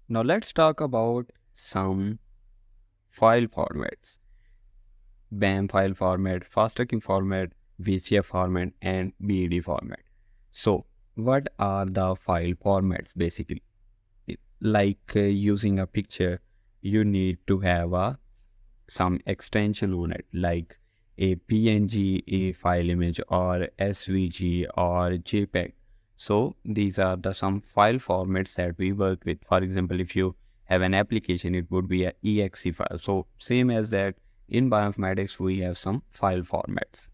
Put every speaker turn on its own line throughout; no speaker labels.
Now let's talk about some file formats. BAM file format, FASTQ format, VCF format, and BED format. So, what are the file formats basically? Using a picture, you need to have some extension on it, like a PNG, a file image, or SVG or JPEG. So these are the some file formats that we work with. For example, if you have an application, it would be a exe file. So same as that, in bioinformatics we have some file formats.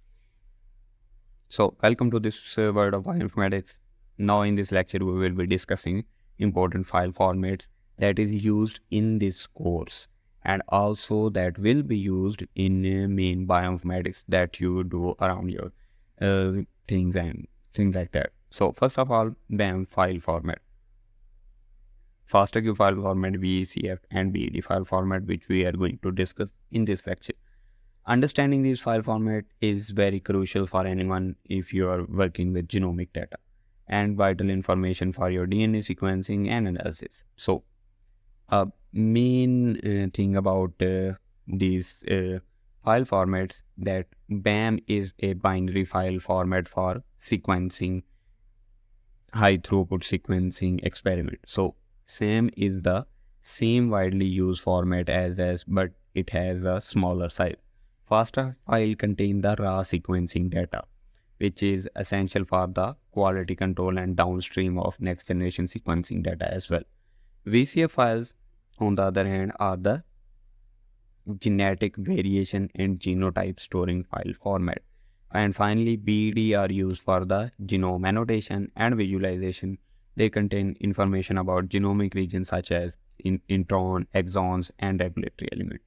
So welcome to this world of bioinformatics. Now in this lecture we will be discussing important file formats that is used in this course, and also that will be used in main bioinformatics that you do around your things and things like that. So first of all, BAM file format, FASTQ file format, VCF and BED file format, which we are going to discuss in this lecture. Understanding these file format is very crucial for anyone if you are working with genomic data and vital information for your DNA sequencing and analysis. So, a main thing about these file formats, that BAM is a binary file format for sequencing, high throughput sequencing experiment. So, SAM is the same widely used format as but it has a smaller size. FASTA file contain the raw sequencing data, which is essential for the quality control and downstream of next generation sequencing data as well. VCF files, on the other hand, are the genetic variation and genotype storing file format. And finally, BED are used for the genome annotation and visualization. They contain information about genomic regions such as intron, exons, and regulatory elements.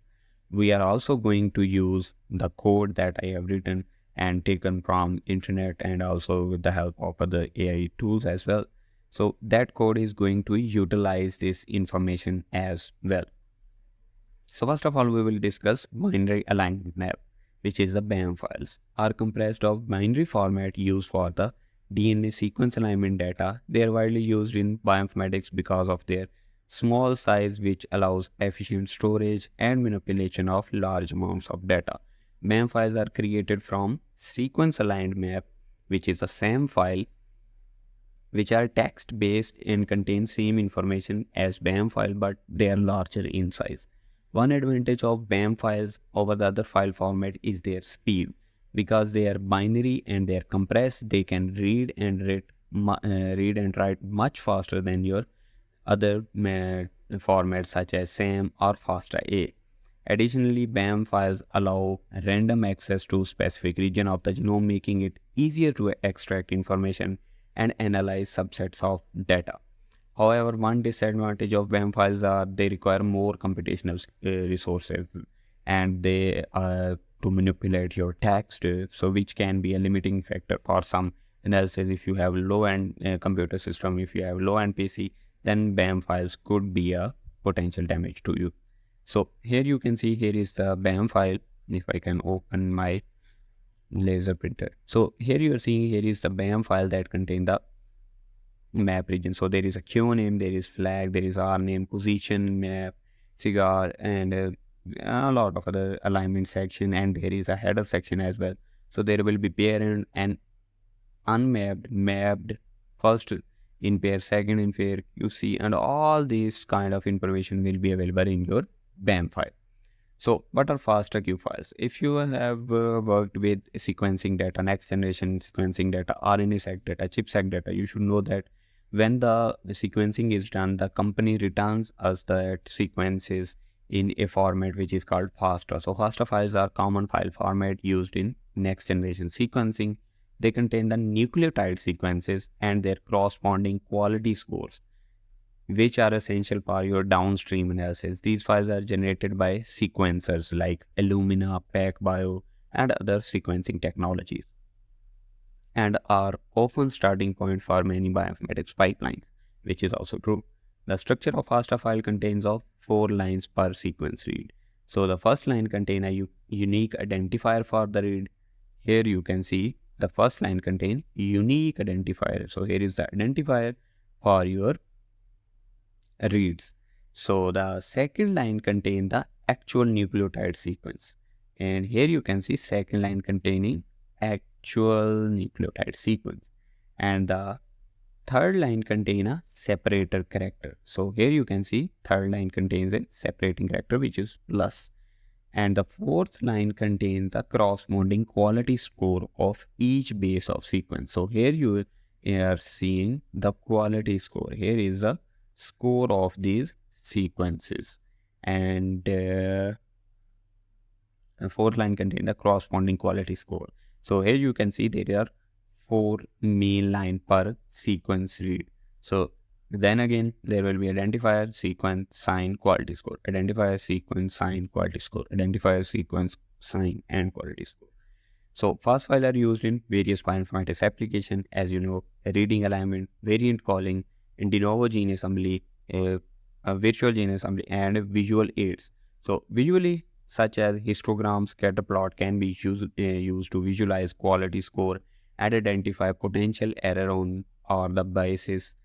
We are also going to use the code that I have written and taken from internet, and also with the help of other AI tools as well. So that code is going to utilize this information as well. So first of all, we will discuss binary alignment map, which is the BAM files, are compressed of binary format used for the DNA sequence alignment data. They are widely used in bioinformatics because of their small size, which allows efficient storage and manipulation of large amounts of data. BAM files are created from sequence aligned map, which is a SAM file, which are text based and contain same information as BAM file, but they are larger in size. One advantage of BAM files over the other file format is their speed. Because they are binary and they are compressed, they can read and write much faster than your other formats such as SAM or FASTA. Additionally, BAM files allow random access to specific region of the genome, making it easier to extract information and analyze subsets of data. However, one disadvantage of BAM files are they require more computational resources, and they to manipulate your text, so which can be a limiting factor for some analysis. If you have low-end computer system, if you have low-end PC, then BAM files could be a potential damage to you. So here you can see, here is the BAM file. If I can open my laser printer. So here you are seeing, here is the BAM file that contain the map region. So there is a Q name, there is flag, there is R name, position, map, cigar, and a lot of other alignment section, and there is a header section as well. So there will be parent and unmapped, mapped, first in pair, second in pair, QC, and all these kind of information will be available in your BAM file. So what are FASTQ files? If you have worked with sequencing data, next generation sequencing data, RNA-Seq data, ChIP-seq data, you should know that when the sequencing is done, the company returns us that sequences in a format which is called FASTA. So FASTA files are common file format used in next generation sequencing. They contain the nucleotide sequences and their corresponding quality scores, which are essential for your downstream analysis. These files are generated by sequencers like Illumina, PacBio, and other sequencing technologies, and are often starting point for many bioinformatics pipelines, which is also true. The structure of FASTA file contains of 4 lines per sequence read. So the first line contains a unique identifier for the read. Here you can see the first line contains unique identifier. So here is the identifier for your reads. So the second line contains the actual nucleotide sequence. And here you can see second line containing actual nucleotide sequence. And the third line contains a separator character. So here you can see third line contains a separating character which is plus. And the fourth line contains the corresponding quality score of each base of sequence. So here you are seeing the quality score. Here is the score of these sequences. And fourth line contains the corresponding quality score. So here you can see there are 4 main line per sequence read. So then again there will be identifier, sequence, sign, quality score, identifier, sequence, sign, quality score, identifier, sequence, sign, and quality score. So fast file are used in various bioinformatics applications, as you know, reading alignment, variant calling, in de novo gene assembly, virtual gene assembly, and visual aids. So visually, such as histogram, scatter plot can be used to visualize quality score and identify potential error on or the biasness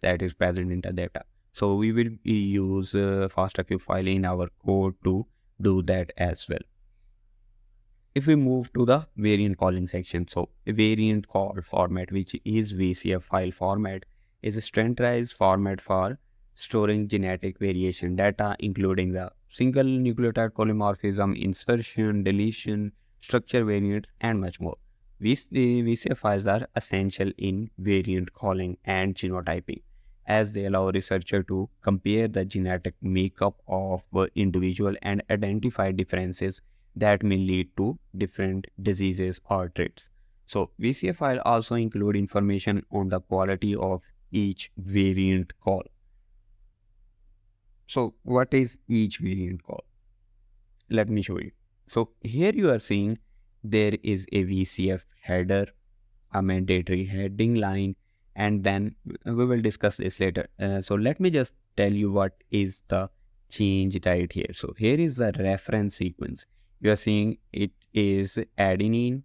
that is present in the data. So we will use FASTQ file in our code to do that as well. If we move to the variant calling section, so a variant call format, which is VCF file format, is a standardized format for storing genetic variation data, including the single nucleotide polymorphism, insertion, deletion, structure variants, and much more. VCF files are essential in variant calling and genotyping, as they allow researcher to compare the genetic makeup of individual and identify differences that may lead to different diseases or traits. So VCF file also include information on the quality of each variant call. So what is each variant call? Let me show you. So here you are seeing there is a VCF header, a mandatory heading line, and then we will discuss this later. So let me just tell you what is the change right here. So here is the reference sequence. You are seeing it is adenine,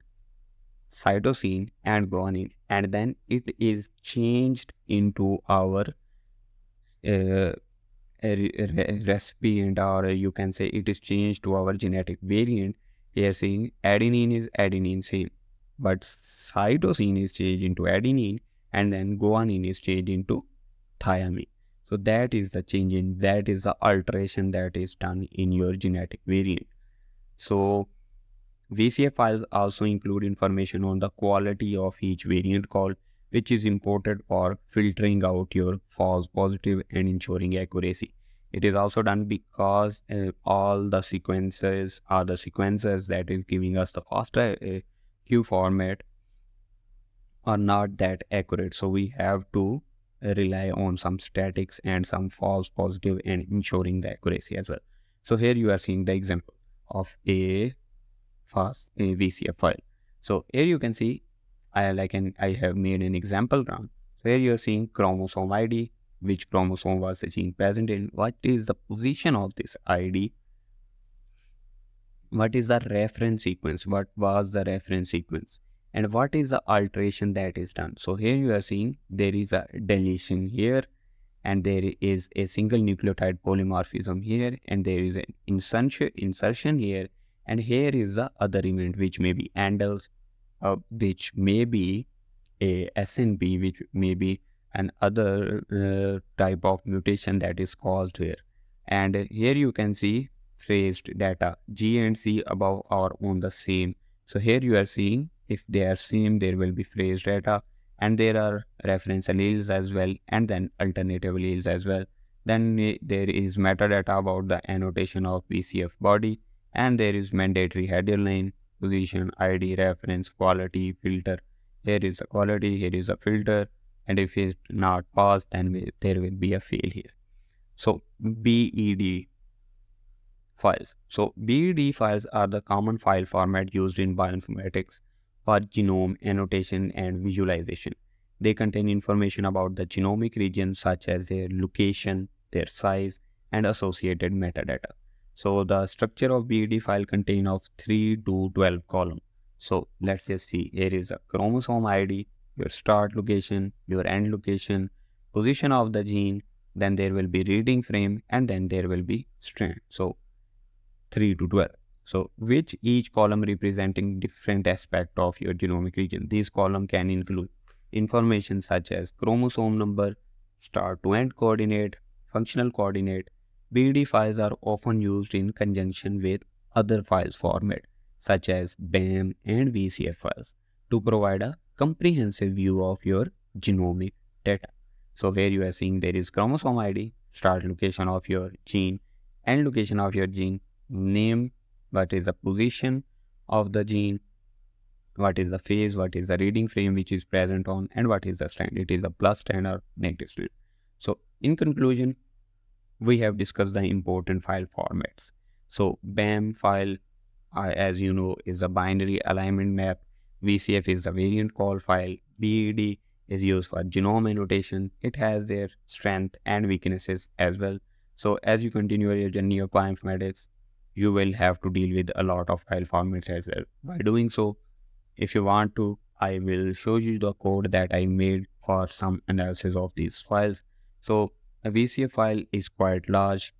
cytosine, and guanine, and then it is changed into our uh, recipient, or you can say it is changed to our genetic variant. Here saying adenine is adenine same, but cytosine is changed into adenine, and then guanine is changed into thiamine. So that is the change in, that is the alteration that is done in your genetic variant. So VCF files also include information on the quality of each variant call, which is important for filtering out your false positive and ensuring accuracy. It is also done because all the sequences are the sequencers that is giving us the FASTA Q format are not that accurate. So we have to rely on some statics and some false positive and ensuring the accuracy as well. So here you are seeing the example of a fast VCF file. So here you can see I have made an example ground. So here you are seeing chromosome ID, which chromosome was the gene present in, what is the position of this ID, what is the reference sequence, what was the reference sequence, and what is the alteration that is done. So here you are seeing there is a deletion here, and there is a single nucleotide polymorphism here, and there is an insertion here, and here is the other event which may be indels, which may be a SNP, which may be an other type of mutation that is caused here. And here you can see phrased data, G and C above are on the same. So here you are seeing if they are same, there will be phrased data, and there are reference alleles as well, and then alternative alleles as well. Then there is metadata about the annotation of VCF body, and there is mandatory header line, position, ID, reference, quality, filter. Here is a quality, here is a filter, and if it's not passed, then there will be a fail here. So BED files. So BED files are the common file format used in bioinformatics for genome annotation and visualization. They contain information about the genomic region such as their location, their size, and associated metadata. So the structure of BED file contains of 3 to 12 columns. So let's just see, here is a chromosome ID, your start location, your end location, position of the gene, then there will be reading frame, and then there will be strand. So 3 to 12. So which each column representing different aspect of your genomic region. These column can include information such as chromosome number, start to end coordinate, functional coordinate. BD files are often used in conjunction with other files format such as BAM and VCF files to provide a comprehensive view of your genomic data. So here you are seeing there is chromosome ID, start location of your gene, end location of your gene, name, what is the position of the gene, what is the phase, what is the reading frame which is present on, and what is the strand. It is a plus strand or negative strand. So in conclusion, we have discussed the important file formats. So BAM file, as you know, is a binary alignment map. VCF is a variant call file. BED is used for genome annotation. It has their strength and weaknesses as well. So as you continue your journey of bioinformatics, you will have to deal with a lot of file formats as well. By doing so, if you want to, I will show you the code that I made for some analysis of these files. So a VCF file is quite large,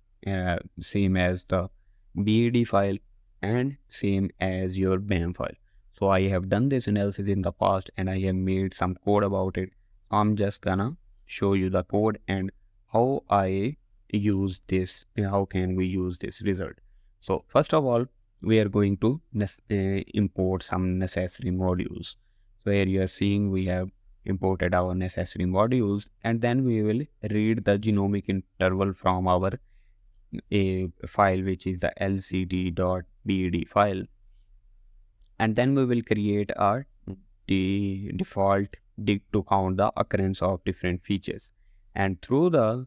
same as the BED file and same as your BAM file. So I have done this analysis in the past and I have made some code about it. I'm just gonna show you the code and how I use this, how can we use this result. So first of all, we are going to import some necessary modules. So here you are seeing we have imported our necessary modules, and then we will read the genomic interval from our file which is the lcd.bed file, and then we will create our default dig to count the occurrence of different features, and through the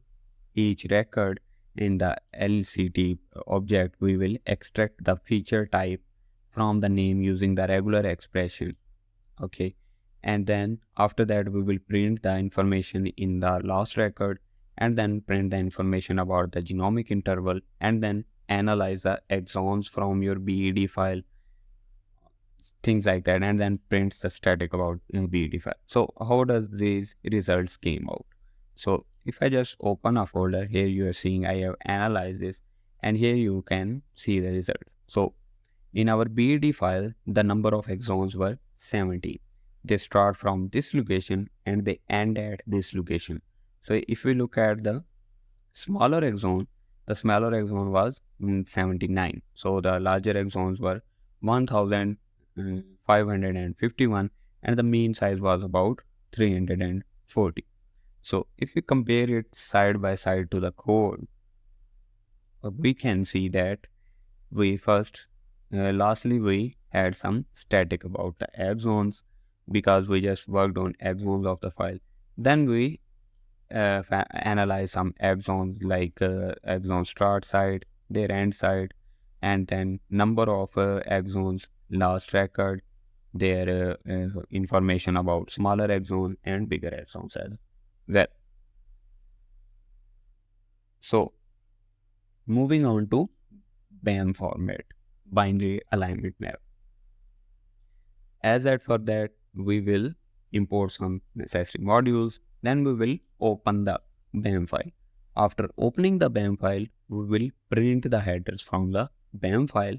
each record in the LCT object, we will extract the feature type from the name using the regular expression. Okay. And then after that, we will print the information in the last record and then print the information about the genomic interval and then analyze the exons from your BED file, things like that, and then prints the static about BED file. So how does these results came out? So if I just open a folder, here you are seeing I have analyzed this, and here you can see the results. So in our BED file, the number of exons were 70. They start from this location and they end at this location. So if we look at the smaller exon, the smaller exon was 79. So the larger exons were 1551 and the mean size was about 340. So if we compare it side by side to the code, we can see that we first, lastly, we had some static about the exons because we just worked on exons of the file. Then we analyze some exons like exon start side, their end side, and then number of exons, last record, their information about smaller exon and bigger exons as well. So moving on to BAM format, binary alignment map. As for that, we will import some necessary modules. Then we will open the BAM file. After opening the BAM file, we will print the headers from the BAM file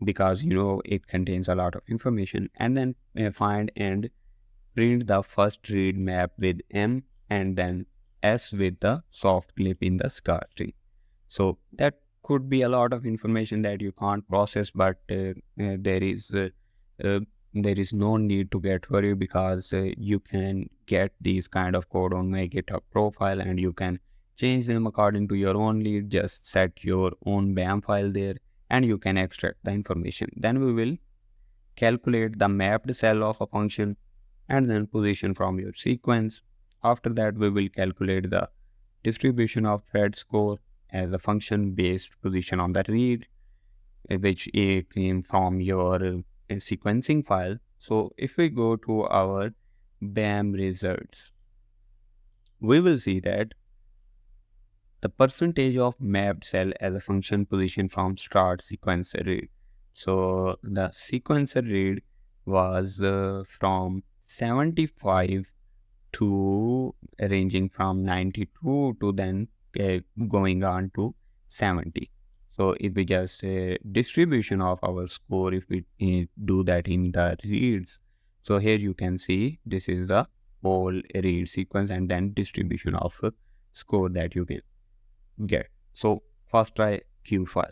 because it contains a lot of information, and then find and print the first read map with M and then S with the soft clip in the scar tree. So that could be a lot of information that you can't process, but there is no need to get worried because you can get these kind of code on my GitHub profile and you can change them according to your own need. Just set your own BAM file there and you can extract the information. Then we will calculate the mapped cell of a function and then position from your sequence. After that, we will calculate the distribution of Fed score as a function based position on the read, which came from your sequencing file. So if we go to our BAM results, we will see that the percentage of mapped cell as a function position from start sequencer read. So the sequencer read was from 75 to ranging from 92 to then going on to 70. So if we just distribution of our score, if we do that in the reads, so here you can see this is the whole read sequence and then distribution of score that you can get. So first try Q file.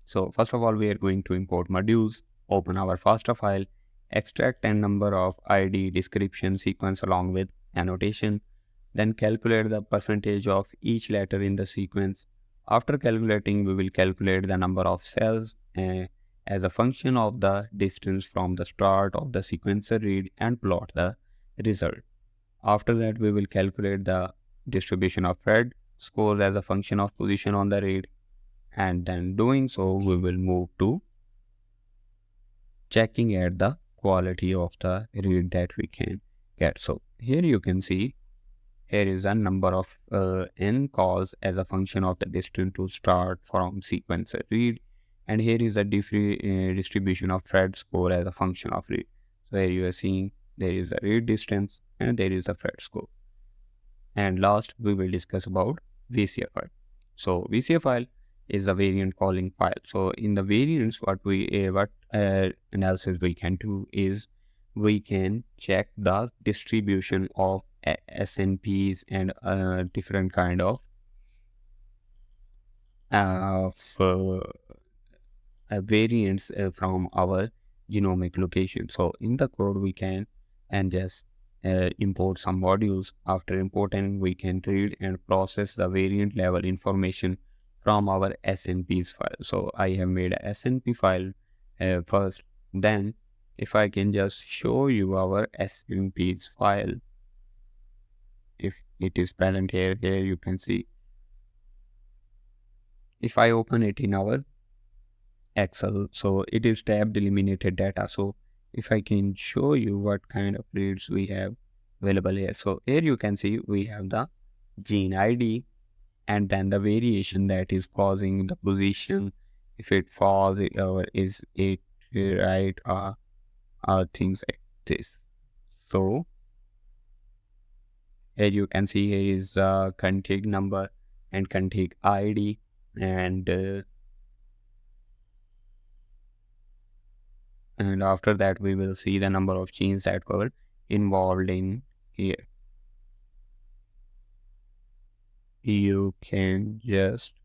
So first of all, we are going to import modules, open our FASTA file, extract n number of ID, description, sequence along with annotation, then calculate the percentage of each letter in the sequence. After calculating, we will calculate the number of cells as a function of the distance from the start of the sequencer read and plot the result. After that, we will calculate the distribution of Fred scores as a function of position on the read, and then doing so, we will move to checking at the quality of the read that we can get. So here you can see here is a number of n calls as a function of the distance to start from sequencer read, and here is a distribution of Fred score as a function of read. So here you are seeing there is a read distance and there is a Fred score. And last, we will discuss about VCF file. So VCF file is a variant calling file. So in the variants, what analysis we can do is we can check the distribution of SNPs and different kind of variants from our genomic location. So in the code we can and just import some modules. After importing, we can read and process the variant level information from our SNPs file. So I have made a SNP file first. Then if I can just show you our SNPs file, if it is present here you can see. If I open it in our Excel, so it is tab delimited data. So if I can show you what kind of reads we have available here. So here you can see we have the gene ID and then the variation that is causing the position, if it falls or is it right, things like this. So here you can see here is the config number and config ID, and after that we will see the number of genes that were involved in here. You can just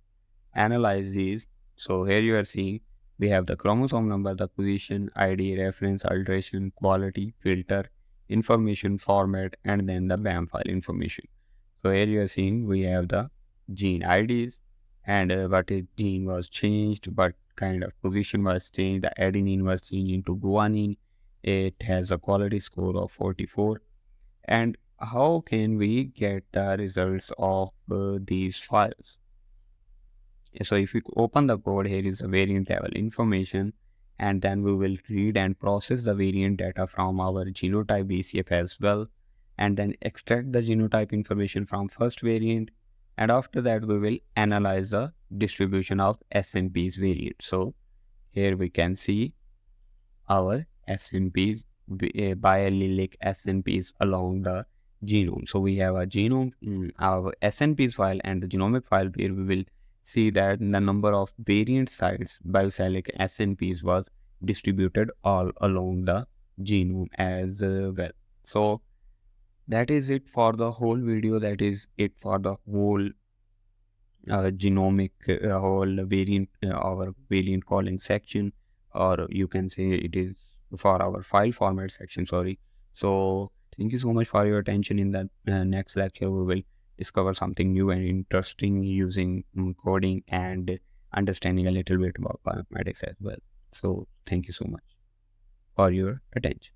analyze these. So here you are seeing we have the chromosome number, the position, ID, reference, alteration, quality, filter, information, format, and then the BAM file information. So here you are seeing we have the gene IDs and what is gene was changed, what kind of position was changed. The adenine was changed into guanine. It has a quality score of 44. And how can we get the results of these files? So if we open the code, here is a variant level information, and then we will read and process the variant data from our genotype VCF as well, and then extract the genotype information from first variant, and after that we will analyze the distribution of SNPs variant. So here we can see our SNPs, biallelic SNPs along the genome. So we have a genome, our SNPs file and the genomic file where we will see that the number of variant sites biallelic SNPs was distributed all along the genome as well. So that is it for the whole video. That is it for the whole genomic whole variant, our variant calling section, or you can say it is for our file format section, sorry. So thank you so much for your attention. In the next lecture we will discover something new and interesting using coding and understanding a little bit about bioinformatics as well. So thank you so much for your attention.